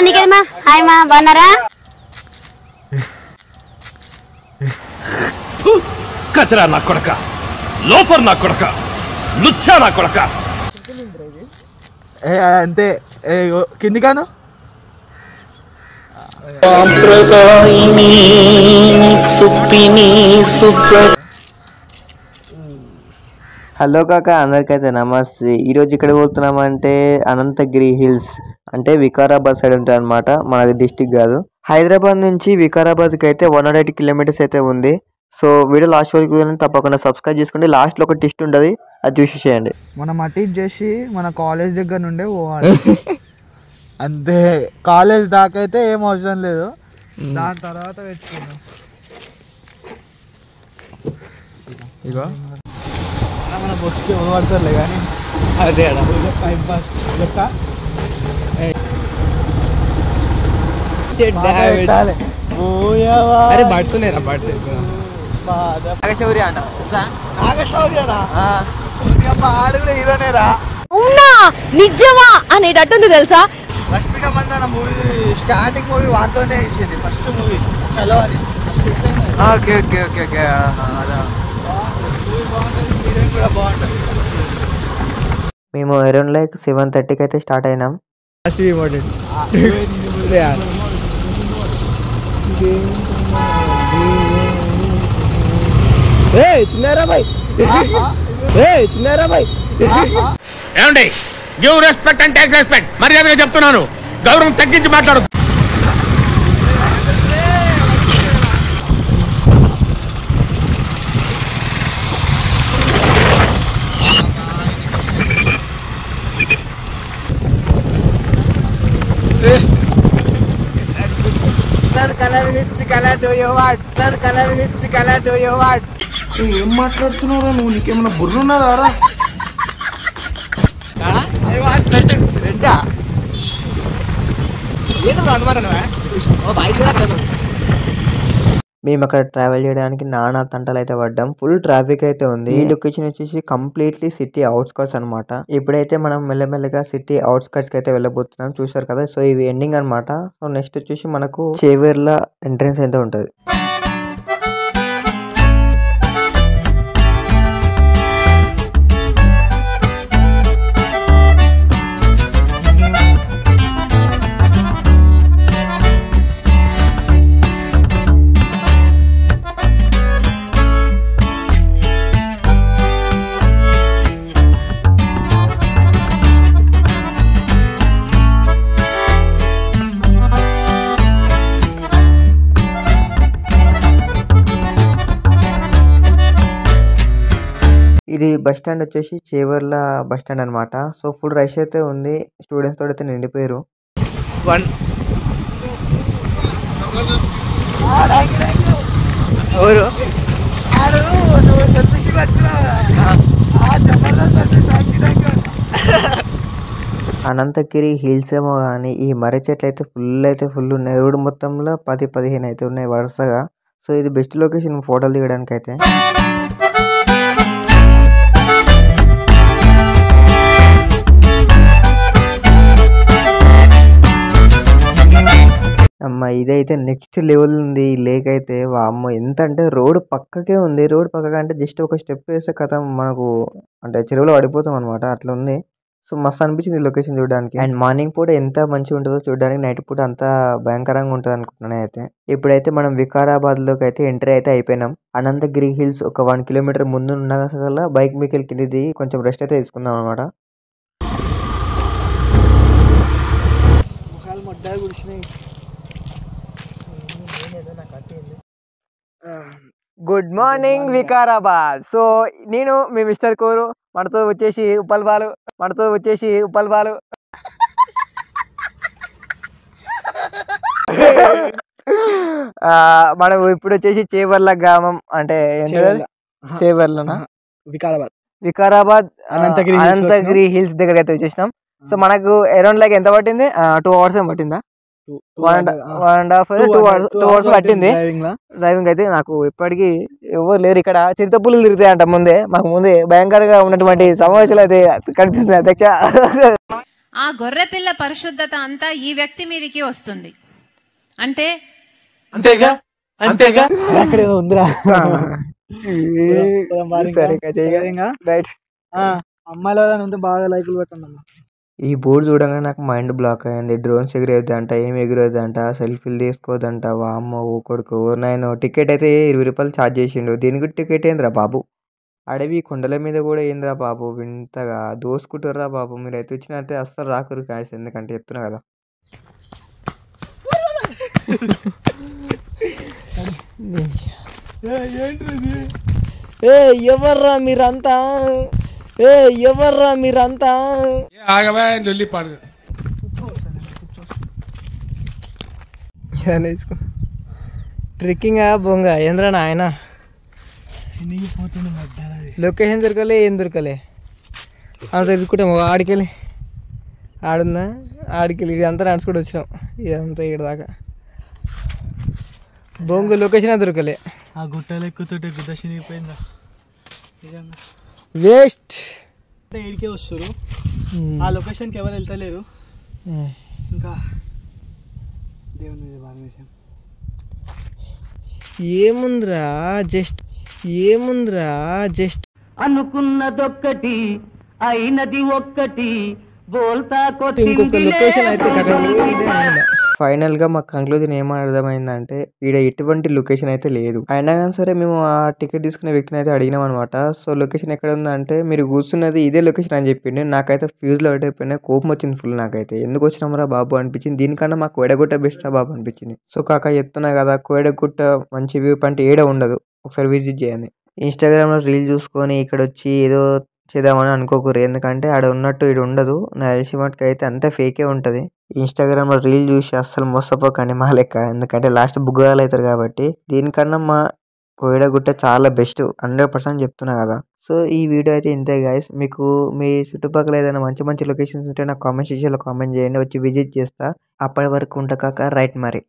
నీకేమా hi మా బాగున్నారా? కచరా నా కొడక, లోఫర్ నా కొడక, లుచ్చా నా కొడక. అంతే కిందికాను. హలో కాకా, అందరికైతే నమస్తే. ఈరోజు ఇక్కడ పోతున్నామంటే అనంతగిరి హిల్స్ అంటే వికారాబాద్ సైడ్ ఉంటుంది అనమాట. మనది డిస్టిక్ కాదు. హైదరాబాద్ నుంచి వికారాబాద్కి అయితే 108 కిలోమీటర్స్ అయితే ఉంది. సో వీడియో లాస్ట్ వరకు తప్పకుండా సబ్స్క్రైబ్ చేసుకోండి. లాస్ట్లో ఒక టిస్ట్ ఉంటుంది, అది చూసి చేయండి. మనం అటు చేసి మన కాలేజ్ దగ్గర నుండే పోవాలి. అంతే, కాలేజ్ దాకా అయితే ఏం అవసరం లేదు, దాని తర్వాత పెట్టుకున్నాం. ఇగో మన బొస్కి పడతారులే కానీ అదే టైం పాస్ లెక్క. అరే బడ్స్ ఉన్నాయిరా, బడ్స్ నాగశౌర్య అన్న. నాగశౌర్యనా? ఆడు కూడా హీరోనేరా. అవునా నిజమా అనేటట్టుంది తెలుసా. Rashmika Mandanna movie starting movie వాటిలోనే వేసింది, ఫస్ట్ మూవీ చలో అని. ఓకే ఓకే ఓకే ఓకే అదా. హీరోయిన్ కూడా బాగుంటుంది. మేము అరౌండ్ లైక్ 7:30కి అయితే స్టార్ట్ అయినాం. ఏమండి, give respect and take respect. మర్యాదగా చెప్తున్నాను, గౌరవం తగ్గించి మాట్లాడు. ఏం మాట్లాడుతున్నారా నువ్వు? నీకేమన్నా బుర్ర ఉన్నదారా? మేము అక్కడ ట్రావెల్ చేయడానికి నానా తంటలు అయితే పడ్డాం. ఫుల్ ట్రాఫిక్ అయితే ఉంది. ఈ లొకేషన్ వచ్చేసి కంప్లీట్లీ సిటీ అవుట్స్కర్ట్స్ అనమాట. ఇప్పుడైతే మనం మెల్లమెల్లగా సిటీ అవుట్స్కర్ట్స్ కి అయితే వెళ్ళబోతున్నాం. చూసారు కదా, సో ఇవి ఎండింగ్ అనమాట. సో నెక్స్ట్ వచ్చేసి మనకు చేవేర్ల ఎంట్రన్స్ అయితే ఉంటది. ఇది బస్ స్టాండ్ వచ్చేసి చేవర్ల బస్ స్టాండ్ అనమాట. సో ఫుల్ రష్ అయితే ఉంది, స్టూడెంట్స్ తోటి అయితే నిండిపోయారు. అనంతగిరి హిల్స్ ఏమో కానీ ఈ మర్రి చెట్లు అయితే ఫుల్ ఉన్నాయి. రోడ్డు మొత్తంలో 10-15 అయితే ఉన్నాయి వరుసగా. సో ఇది బెస్ట్ లొకేషన్ ఫోటోలు దిగడానికి అయితే. అమ్మ ఇదైతే నెక్స్ట్ లెవెల్ ఉంది. ఈ లేక్ అయితే వామ్మో, ఎంత అంటే రోడ్ పక్కకే ఉంది. రోడ్ పక్కగా అంటే జస్ట్ ఒక స్టెప్ వేస్తే కథ మనకు అంటే చెరువులో పడిపోతాం అనమాట, అట్లా ఉంది. సో మస్తు అనిపించింది లొకేషన్ చూడడానికి. అండ్ మార్నింగ్ పూట ఎంత మంచిగా ఉంటుందో చూడడానికి, నైట్ పూట అంత భయంకరంగా ఉంటుంది అనుకుంటున్నాను అయితే. ఇప్పుడైతే మనం వికారాబాద్ లోకి అయితే ఎంట్రీ అయితే అయిపోయినాం. అనంతగిరి హిల్స్ ఒక 1 కిలోమీటర్ ముందు ఉన్న బైక్ మీకెళ్ళి కింద దిగి కొంచెం రెస్ట్ అయితే తీసుకుందాం అనమాట. Good morning Vikarabad. సో నేను మీ మిస్టర్ కోరు, మనతో వచ్చేసి ఉప్పల్ బాలు. మనం ఇప్పుడు వచ్చేసి చేవర్ల గ్రామం అంటే చేవర్లనా వికారాబాద్ అనంతగిరి హిల్స్ దగ్గర అయితే వచ్చేసినాం. సో మనకు అరౌండ్ లైక్ ఎంత పట్టింది? 2 hours ఏం పట్టిందా? 1.5 2 hours పట్టింది డ్రైవింగ్ అయితే. నాకు ఇప్పటికీ ఎవరు లేరు ఇక్కడ, చిరుతపుల్లు తిరుగుతాయంట ముందే. మాకు ముందే భయంకరంగా ఉన్నటువంటి సమావేశాలు అయితే కనిపిస్తుంది అధ్యక్ష. ఆ గొర్రెపిల్ల పరిశుద్ధత అంతా ఈ వ్యక్తి మీదకి వస్తుంది. అంటే అంతేగా అంతేగా ఉందిరా. సరే రైట్. అమ్మాయిల ఉంటే బాగా లైకులు పెట్టండి అమ్మా. ఈ బోర్డు చూడగానే నాకు మైండ్ బ్లాక్ అయింది. డ్రోన్స్ ఎగిరేద్దంట, ఏం ఎగిరేద్దంట, సెల్ఫీలు తీసుకోవద్దంట. వామ్మో ఓ కొడుకు నేను టికెట్ అయితే 20 రూపాయలు ఛార్జ్ చేసిండు. దీనికి టికెట్ ఏందిరా బాబు? అడవి కొండల మీద కూడా ఏందిరా బాబు? వింతగా దోసుకుంటారా బాబు? మీరు అయితే వచ్చినట్టే అస్సలు రాకురు కాయస్, ఎందుకంటే చెప్తున్నా కదా. ఎవర్రా మీరంతా? ఎవర్రా మీరంతా? ట్రెక్కింగ్ బొంగ ఏంద్రా నాయన? లొకేషన్ దొరకలే, ఏం దొరకలే. అంత ఎదుర్కొంటాం ఆడికెళ్ళి. ఆడుందా? ఆడికెళ్ళి ఇదంతా నడుచుకుంటూ వచ్చినాం. ఇదంతా ఇక్కడ దాకా బొంగు లొకేషన్ దొరకలే. ఆ గుట్టలు ఎక్కుతుంటే గుద్ద చినిగిపోయిందా నిజంగా. వేస్ట్. ఏడికే వస్తారు, ఆ లొకేషన్కి ఎవరు వెళ్తలేరు. ఇంకా దేవుని బాగా విషయం ఏముందిరా జస్ట్ అనుకున్నదొక్కటి అయినది ఒక్కటి బోల్తా ఇంకొక లొకేషన్ అయితే. ఫైనల్ గా మా కంక్లూజన్ ఏం అర్థమైందంటే ఈడ ఎటువంటి లొకేషన్ అయితే లేదు. అయినా కానీ సరే మేము ఆ టికెట్ తీసుకునే వ్యక్తిని అయితే అడిగినాం అనమాట. సో లొకేషన్ ఎక్కడ ఉందంటే మీరు కూర్చున్నది ఇదే లొకేషన్ అని చెప్పింది. నాకైతే ఫ్యూజ్ లో అయిపోయినా కోపం వచ్చింది ఫుల్. నాకైతే ఎందుకు వచ్చినామరా బాబు అనిపించింది. దీనికన్నా మాకు కోయడగుట్ట బెస్ట్ రా బాబు అనిపించింది. సో కాక చెప్తున్నా కదా, కోయడగుట్ట మంచి వ్యూ పాయింట్ ఏడ ఉండదు, ఒకసారి విజిట్ చేయండి. ఇన్స్టాగ్రామ్ లో రీల్ చూసుకొని ఇక్కడ వచ్చి ఏదో చేద్దామని అనుకోకూరు, ఎందుకంటే ఆడ ఉన్నట్టు ఇక్కడ ఉండదు. నా తెలిసి మటుకు అయితే అంతా ఫేకే ఉంటుంది. ఇన్స్టాగ్రామ్ లో రీల్ చూసి అస్సలు మోసపోకండి మా లెక్క, ఎందుకంటే లాస్ట్ బుగ్గాలు అవుతారు కాబట్టి. దీనికన్నా మా కోయడగుట్ట చాలా బెస్ట్, 100% చెప్తున్నా కదా. సో ఈ వీడియో అయితే ఇంతే గైస్. మీకు మీ చుట్టుపక్కల ఏదైనా మంచి మంచి లొకేషన్స్ ఉంటే నాకు కామెంట్ సెక్షన్లో కామెంట్ చేయండి, వచ్చి విజిట్ చేస్తా. అప్పటి వరకు ఉంటా కాక రైట్ మరి.